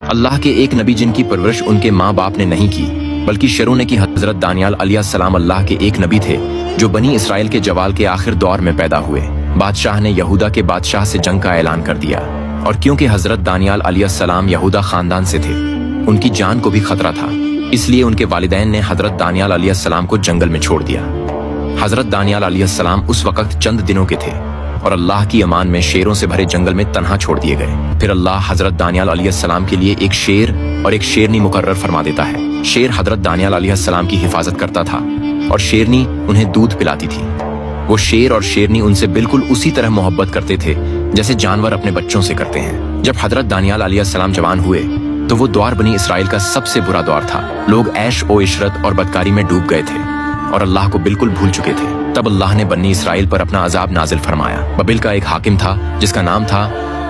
अल्लाह के एक नबी जिनकी परवरिश उनके माँ बाप ने नहीं की बल्कि शेरों ने की। हजरत दानियाल अलैहिस्सलाम अल्लाह के एक नबी थे जो बनी इसराइल के जवाल के आखिर दौर में पैदा हुए। बादशाह ने यहूदा के बादशाह से जंग का ऐलान कर दिया और क्योंकि हजरत दानियाल अलैहिस्सलाम यहूदा खानदान से थे, उनकी जान को भी खतरा था, इसलिए उनके वालिदैन ने हजरत दानियाल अलैहिस्सलाम को जंगल में छोड़ दिया। हजरत दानियाल अलैहिस्सलाम उस वक्त चंद दिनों के थे और अल्लाह की अमान में शेरों से भरे जंगल में तन्हा छोड़ दिए गए। फिर अल्लाह हजरत दानियाल अलैहिस्सलाम के लिए एक शेर और एक शेरनी मुकर्रर फरमा देता है। शेर हजरत दानियाल अलैहिस्सलाम की हिफाजत करता था और शेरनी उन्हें दूध पिलाती थी। वो शेर और शेरनी उनसे बिल्कुल उसी तरह मोहब्बत करते थे जैसे जानवर अपने बच्चों से करते हैं। जब हजरत दानियाल अलैहिस्सलाम जवान हुए तो वो दौर बनी इसराइल का सबसे बुरा दौर था। लोग ऐश ओ इशरत और बदकारी में डूब गए थे और अल्लाह को बिल्कुल भूल चुके थे। तब अल्लाह ने बनी इसराइल पर अपना अजाब नाजिल फरमाया। बबिल का एक हाकिम था जिसका नाम था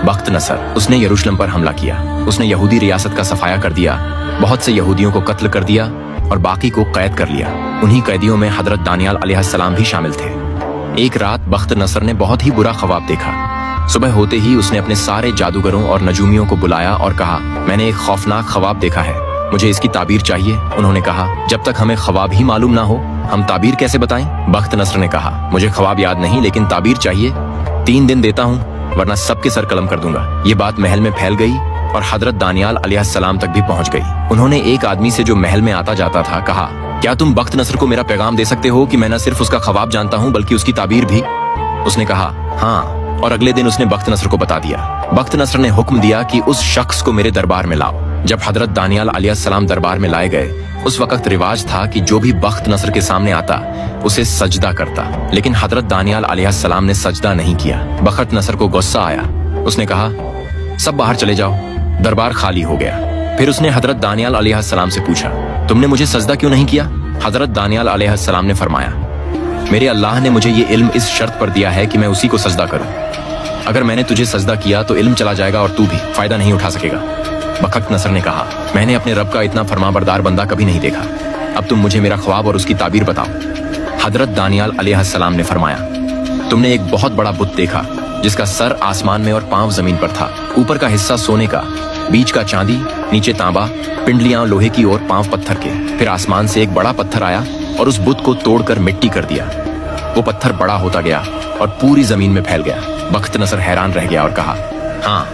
बख्त नसर। उसने यरूशलेम पर हमला किया। उसने यहूदी रियासत का सफाया कर दिया, बहुत से यहूदियों को कत्ल कर दिया और बाकी को कैद कर लिया। उन्हीं कैदियों में हजरत दानियाल अलैहिस्सलाम भी शामिल थे। एक रात बख्त नसर ने बहुत ही बुरा ख्वाब देखा। सुबह होते ही उसने अपने सारे जादूगरों और नजूमियों को बुलाया और कहा, मैंने एक खौफनाक ख्वाब देखा है, मुझे इसकी ताबीर चाहिए। उन्होंने कहा, जब तक हमें ख्वाब ही मालूम ना हो हम ताबीर कैसे बताएं? बख्त नसर ने कहा, मुझे ख्वाब याद नहीं लेकिन ताबीर चाहिए। 3 दिन देता हूँ वरना सबके सर कलम कर दूंगा। ये बात महल में फैल गई और हजरत दानियाल अलैहिस्सलाम तक भी पहुंच गई। उन्होंने एक आदमी से जो महल में आता जाता था कहा, क्या तुम बख्त नसर को मेरा पैगाम दे सकते हो कि मैं न सिर्फ उसका ख्वाब जानता हूँ बल्कि उसकी ताबीर भी? उसने कहा, हाँ, और अगले दिन उसने बख्त नसर को बता दिया। बख्त नसर ने हुक्म दिया कि उस शख्स को मेरे दरबार में लाओ। जब हजरत दानियाल अलैहिस्सलाम दरबार में लाए गए, उस वक्त रिवाज था कि जो भी बख्त नसर के सामने आता उसे सजदा करता, लेकिन हजरत दानियाल अलैहिस्सलाम ने सजदा नहीं किया। बख्त नसर को गुस्सा आया। उसने कहा, सब बाहर चले जाओ। दरबार खाली हो गया। फिर उसने हजरत दानियाल अलैहिस्सलाम से पूछा, तुमने मुझे सजदा क्यों नहीं किया? हजरत दानियाल अलैहिस्सलाम ने फरमाया, मेरे अल्लाह ने मुझे ये इल्म इस शर्त पर दिया है कि मैं उसी को सजदा करूं। अगर मैंने तुझे सजदा किया तो इल्म चला जाएगा और तू भी फायदा नहीं उठा सकेगा। बख्त नसर ने कहा, मैंने अपने रब का इतना फरमाबरदार बंदा कभी नहीं देखा। अब तुम मुझे मेरा ख्वाब और उसकी ताबीर बताओ। हजरत दानियाल अलैहिस्सलाम ने फरमाया, तुमने एक बहुत बड़ा बुत देखा जिसका सर आसमान में और पांव जमीन पर था। ऊपर का हिस्सा सोने का, बीच का चांदी, नीचे तांबा, पिंडलियां लोहे की और पांव पत्थर के। फिर आसमान से एक बड़ा पत्थर आया और उस बुत को तोड़कर मिट्टी कर दिया। वो पत्थर बड़ा होता गया और पूरी जमीन में फैल गया। बख्त नसर हैरान रह गया और कहा, हाँ,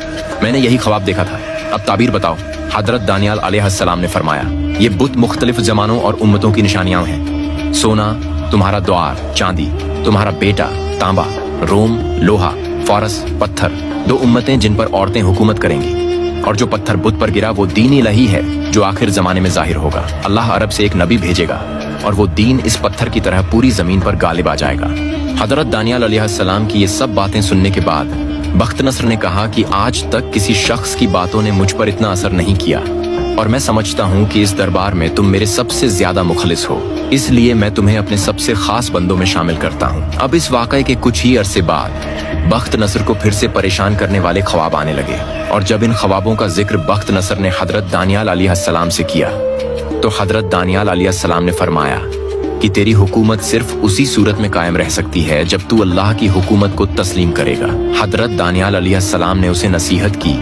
मैंने यही ख्वाब देखा था, अब ताबीर बताओ। हजरत दानियाल अलैहिस्सलाम ने फरमाया, ये बुत मुख्तलिफ जमानों और उम्मतों की निशानियां हैं। सोना तुम्हारा द्वार, चांदी तुम्हारा बेटा, तांबा, रोम, लोहा, फारस, पत्थर 2 उम्मतें जिन पर औरतें हुकूमत करेंगी। और जो पत्थर बुत पर गिरा वो दीन इलाही है जो आखिर जमाने में जाहिर होगा। अल्लाह अरब से एक नबी भेजेगा और वो दीन इस पत्थर की तरह पूरी जमीन पर गालिब आ जाएगा। हजरत दानियाल अलैहिस्सलाम की ये सब बातें सुनने के बाद बख्त नसर ने कहा कि आज तक किसी शख्स की बातों ने मुझ पर इतना असर नहीं किया और मैं समझता हूँ कि इस दरबार में तुम मेरे सबसे ज्यादा मुखलिस हो, इसलिए मैं तुम्हें अपने सबसे खास बंदों में शामिल करता हूँ। अब इस वाक़े के कुछ ही अरसे बाद बख्त नसर को फिर से परेशान करने वाले ख्वाब आने लगे और जब इन ख्वाबों का जिक्र बख्त नसर ने हजरत दानियाल अलैहिस्सलाम से किया तो हजरत दानियाल अलैहिस्सलाम ने फरमाया कि तेरी हुकूमत सिर्फ उसी सूरत में कायम रह सकती है जब तू अल्लाह की हुकूमत को तस्लीम करेगा। हजरत दानियाल अलैहिस्सलाम ने उसे नसीहत की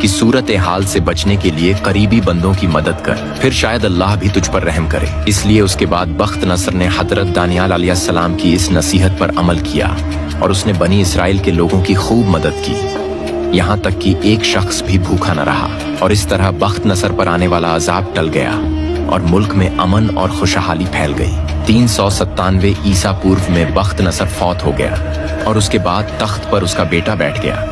कि सूरत हाल से बचने के लिए करीबी बंदों की मदद कर, फिर शायद अल्लाह भी तुझ पर रहम करे। इसलिए उसके बाद बख्त नसर ने हजरत दानियाल अलैहिस्सलाम की इस नसीहत पर अमल किया और उसने बनी इसराइल के लोगों की खूब मदद की, यहाँ तक कि एक शख्स भी भूखा न रहा। और इस तरह बख्त नसर पर आने वाला अजाब टल गया और मुल्क में अमन और खुशहाली फैल गई। 397 ईसा पूर्व में बख्त नसर फौत हो गया और उसके बाद तख्त पर उसका बेटा बैठ गया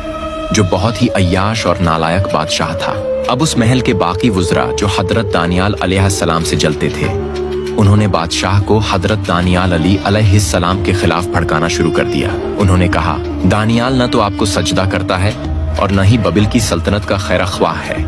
जो बहुत ही अय्याश और नालायक बादशाह था। अब उस महल के बाकी वुज़रा जो हजरत दानियाल अलैहिस्सलाम से जलते थे, उन्होंने बादशाह को हजरत दानियाल अली अलैहिस्सलाम के खिलाफ भड़काना शुरू कर दिया। उन्होंने कहा, दानियाल न तो आपको सजदा करता है और न ही बबिल की सल्तनत का खैर ख्वाह है,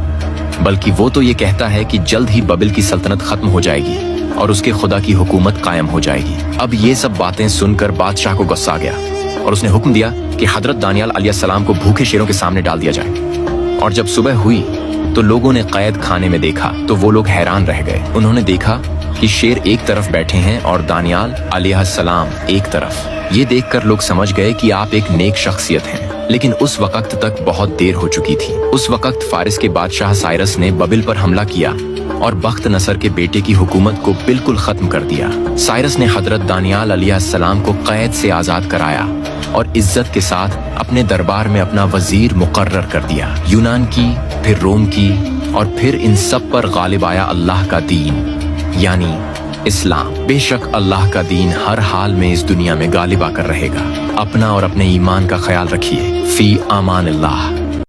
बल्कि वो तो ये कहता है कि जल्द ही बबिल की सल्तनत खत्म हो जाएगी और उसके खुदा की हुकूमत कायम हो जाएगी। अब ये सब बातें सुनकर बादशाह को गुस्सा आ गया और उसने हुक्म दिया कि हजरत दानियाल अलैहिस्सलाम को भूखे शेरों के सामने डाल दिया जाए। और जब सुबह हुई तो लोगों ने कैद खाने में देखा तो वो लोग हैरान रह गए। उन्होंने देखा कि शेर एक तरफ बैठे हैं और दानियाल अलैहिस्सलाम एक तरफ। ये देखकर लोग समझ गए कि आप एक नेक शख्सियत हैं, लेकिन उस वक्त तक बहुत देर हो चुकी थी। उस वक्त फारिस के बादशाह साइरस ने बबिल पर हमला किया और बख्त नसर के बेटे की हुकूमत को बिल्कुल खत्म कर दिया। साइरस ने हजरत दानियाल अलैहिस्सलाम को कैद से आजाद कराया और इज्जत के साथ अपने दरबार में अपना वजीर मुकर्रर कर दिया। यूनान की, फिर रोम की और फिर इन सब पर गालिब आया अल्लाह का दीन यानी इस्लाम। बेशक अल्लाह का दीन हर हाल में इस दुनिया में गालिब आकर रहेगा। अपना और अपने ईमान का ख्याल रखिए। फी अमान अल्लाह।